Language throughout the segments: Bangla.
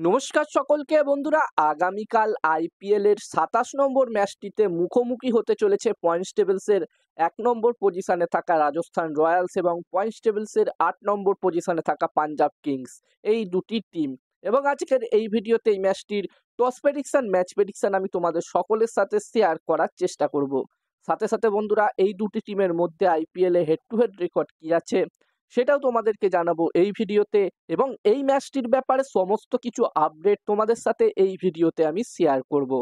নমস্কার সকলকে বন্ধুরা, আগামীকাল আইপিএল এর ২৭ নম্বর ম্যাচটিতে মুখোমুখি হতে চলেছে পয়েন্টস টেবিলসের ১ নম্বর পজিশনে থাকা রাজস্থান রয়্যালস এবং পয়েন্টস টেবিলসের ৮ নম্বর পজিশনে থাকা পাঞ্জাব কিংস, এই দুটি টিম। এবং আজকের এই ভিডিওতে এই ম্যাচটির টস প্রেডিকশন, ম্যাচ প্রেডিকশন আমি তোমাদের সকলের সাথে শেয়ার করার চেষ্টা করব। সাথে সাথে বন্ধুরা, এই দুটি টিমের মধ্যে IPL A head to head record কি আছে সেটাও তোমাদেরকে জানাবো এই ভিডিওতে, এবং এই ম্যাচটির ব্যাপারে সমস্ত কিছু আপডেট তোমাদের সাথে এই ভিডিওতে আমি শেয়ার করব।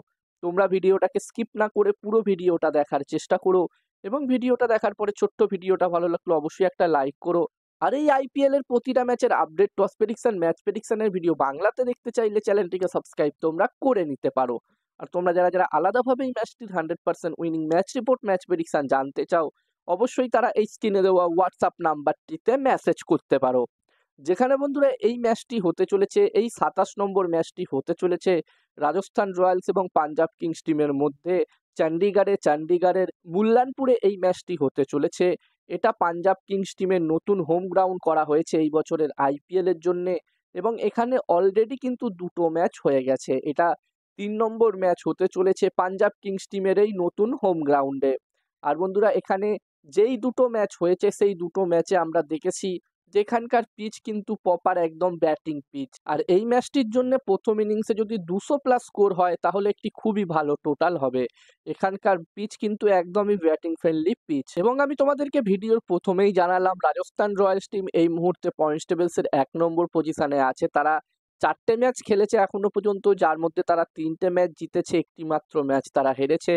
তোমরা ভিডিওটাকে স্কিপ না করে পুরো ভিডিওটা দেখার চেষ্টা করো, এবং ভিডিওটা দেখার পরে ছোট্ট ভিডিওটা ভালো লাগলো অবশ্যই একটা লাইক করো। আর এই আইপিএল এর প্রতিটা ম্যাচের আপডেট, টস প্রেডিকশন, ম্যাচ প্রেডিকশনের ভিডিও বাংলাতে দেখতে চাইলে চ্যানেলটিকে সাবস্ক্রাইব তোমরা করে নিতে পারো। আর তোমরা যারা যারা আলাদাভাবে এই ম্যাচটির 100% winning match report, match prediction জানতে চাও, অবশ্যই তারা এই স্ক্রিনে দেওয়া হোয়াটসঅ্যাপ নাম্বারটিতে মেসেজ করতে পারো। যেখানে বন্ধুরা এই ম্যাচটি হতে চলেছে, এই ২৭ নম্বর ম্যাচটি হতে চলেছে রাজস্থান রয়্যালস এবং পাঞ্জাব কিংস টিমের মধ্যে। চণ্ডীগড়ের মুল্লানপুরে এই ম্যাচটি হতে চলেছে। এটা পাঞ্জাব কিংস টিমের নতুন হোম গ্রাউন্ড করা হয়েছে এই বছরের আইপিএল এর জন্যে, এবং এখানে অলরেডি কিন্তু দুটো ম্যাচ হয়ে গেছে। এটা ৩ নম্বর ম্যাচ হতে চলেছে পাঞ্জাব কিংস টিমের এই নতুন হোম গ্রাউন্ডে। আর বন্ধুরা, এখানে যেই দুটো ম্যাচ হয়েছে সেই দুটো ম্যাচে আমরা দেখেছি যেখানকার পিচ কিন্তু প্রপার একদম ব্যাটিং পিচ। আর এই ম্যাচটির জন্য প্রথম ইনিংসে যদি 200+ স্কোর হয় তাহলে একটি খুবই ভালো টোটাল হবে। এখানকার পিচ কিন্তু একদমই ব্যাটিং ফ্রেন্ডলি পিচ। এবং আমি তোমাদেরকে ভিডিওর প্রথমেই জানালাম, রাজস্থান রয়্যালস টিম এই মুহূর্তে পয়েন্টস টেবিলসের ১ নম্বর পজিশনে আছে। তারা ৪টে ম্যাচ খেলেছে এখনো পর্যন্ত, যার মধ্যে তারা ৩টে ম্যাচ জিতেছে, একটি মাত্র ম্যাচ তারা হেরেছে।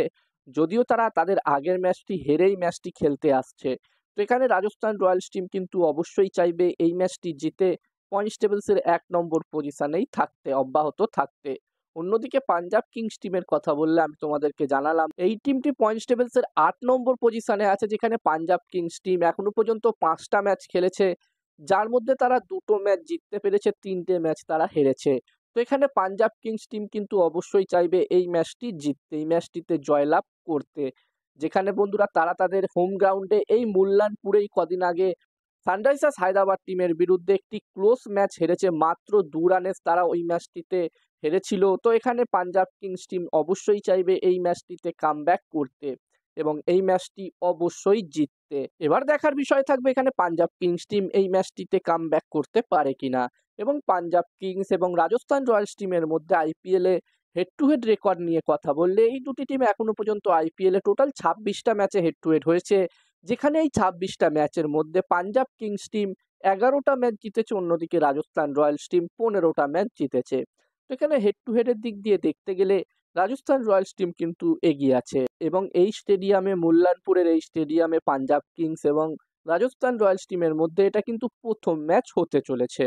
যদিও তারা তাদের আগের ম্যাচটি হেরেই ম্যাচটি খেলতে আসছে। তো এখানে রাজস্থান রয়্যালস টিম কিন্তু অবশ্যই চাইবে এই ম্যাচটি জিতে পয়েন্টস টেবিলসের ১ নম্বর পজিশনেই থাকতে, অব্যাহত থাকতে। অন্যদিকে পাঞ্জাব কিংস টিমের কথা বললে আমি তোমাদেরকে জানালাম এই টিমটি পয়েন্টস টেবিলসের ৮ নম্বর পজিশনে আছে, যেখানে পাঞ্জাব কিংস টিম এখনো পর্যন্ত ৫টা ম্যাচ খেলেছে, যার মধ্যে তারা দুটো ম্যাচ জিততে পেরেছে, ৩টে ম্যাচ তারা হেরেছে। তো এখানে পাঞ্জাব কিংস টিম কিন্তু অবশ্যই চাইবে এই ম্যাচটি জিততে, এই ম্যাচটিতে জয়লাভ করতে। যেখানে বন্ধুরা তারা তাদের হোম গ্রাউন্ডে এই মুল্লানপুরেই কদিন আগে সানরাইজার্স হায়দ্রাবাদ টিমের বিরুদ্ধে একটি ক্লোজ ম্যাচ হেরেছে, মাত্র ২ রানে তারা ওই ম্যাচটিতে হেরেছিল। তো এখানে পাঞ্জাব কিংস টিম অবশ্যই চাইবে এই ম্যাচটিতে কামব্যাক করতে এবং এই ম্যাচটি অবশ্যই জিততে। এবার দেখার বিষয় থাকবে এখানে পাঞ্জাব কিংস টিম এই ম্যাচটিতে কামব্যাক করতে পারে কিনা। এবং পাঞ্জাব কিংস এবং রাজস্থান রয়্যালস টিমের মধ্যে IPL A head to head record নিয়ে কথা বললে এই দুটি টিম এখনো পর্যন্ত আইপিএল এ টোটাল ২৬টা ম্যাচে হেড টু হেড হয়েছে। যেখানে এই ২৬টা ম্যাচের মধ্যে পাঞ্জাব কিংস টিম ১১টা ম্যাচ জিতেছে, অন্যদিকে রাজস্থান রয়্যালস টিম ১৫টা ম্যাচ জিতেছে। তো এখানে হেড টু হেডের দিক দিয়ে দেখতে গেলে রাজস্থান রয়্যালস টিম কিন্তু এগিয়ে আছে। এবং এই স্টেডিয়ামে, মুল্লানপুরের এই স্টেডিয়ামে পাঞ্জাব কিংস এবং রাজস্থান রয়্যালস টিমের মধ্যে এটা কিন্তু প্রথম ম্যাচ হতে চলেছে।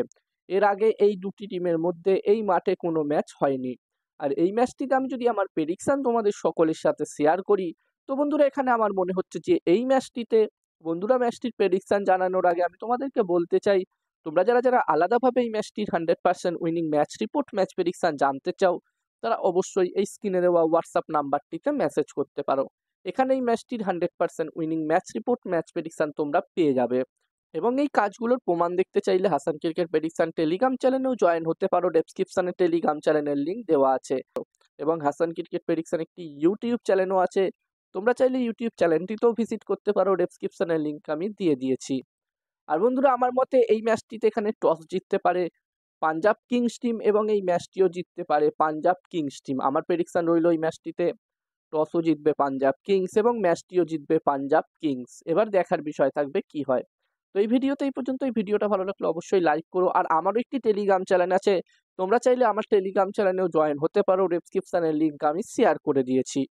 এর আগে এই দুটি টিমের মধ্যে এই মাঠে কোনো ম্যাচ হয়নি। আর এই ম্যাচটিতে আমি যদি আমার প্রেডিকশন তোমাদের সকলের সাথে শেয়ার করি, তো বন্ধুরা এখানে আমার মনে হচ্ছে যে এই ম্যাচটিতে, বন্ধুরা ম্যাচটির প্রেডিকশন জানানোর আগে আমি তোমাদেরকে বলতে চাই, তোমরা যারা যারা আলাদাভাবে এই ম্যাচটির 100% winning match report, match prediction জানতে চাও, তারা অবশ্যই এই স্ক্রিনে দেওয়া হোয়াটসঅ্যাপ নাম্বারটিতে মেসেজ করতে পারো। এখানে এই ম্যাচটির 100% winning match report, match prediction তোমরা পেয়ে যাবে। এবং এই কাজগুলোর প্রমাণ দেখতে চাইলে হাসান ক্রিকেট প্রেডিকশন টেলিগ্রাম চ্যানেলেও জয়েন হতে পারো। ডেসক্রিপশনে টেলিগ্রাম চ্যানেলের লিঙ্ক দেওয়া আছে। এবং হাসান ক্রিকেট প্রেডিকশন একটি ইউটিউব চ্যানেলও আছে, তোমরা চাইলে ইউটিউব চ্যানেলটিতেও ভিজিট করতে পারো, ডেসক্রিপশনের লিঙ্ক আমি দিয়ে দিয়েছি। আর বন্ধুরা, আমার মতে এই ম্যাচটিতে এখানে টস জিততে পারে পাঞ্জাব কিংস টিম এবং এই ম্যাচটিও জিততে পারে পাঞ্জাব কিংস টিম। আমার প্রেডিকশন রইল এই ম্যাচটিতে টসও জিতবে পাঞ্জাব কিংস এবং ম্যাচটিও জিতবে পাঞ্জাব কিংস। এবার দেখার বিষয় থাকবে কি হয়। তো এই ভিডিওতে এই পর্যন্ত। এই ভিডিওটা ভালো লাগলে অবশ্যই লাইক করো। আর আমারও একটি টেলিগ্রাম চ্যানেল আছে, তোমরা চাইলে আমার টেলিগ্রাম চ্যানেলেও জয়েন হতে পারো, ডেসক্রিপশনের লিঙ্ক আমি শেয়ার করে দিয়েছি।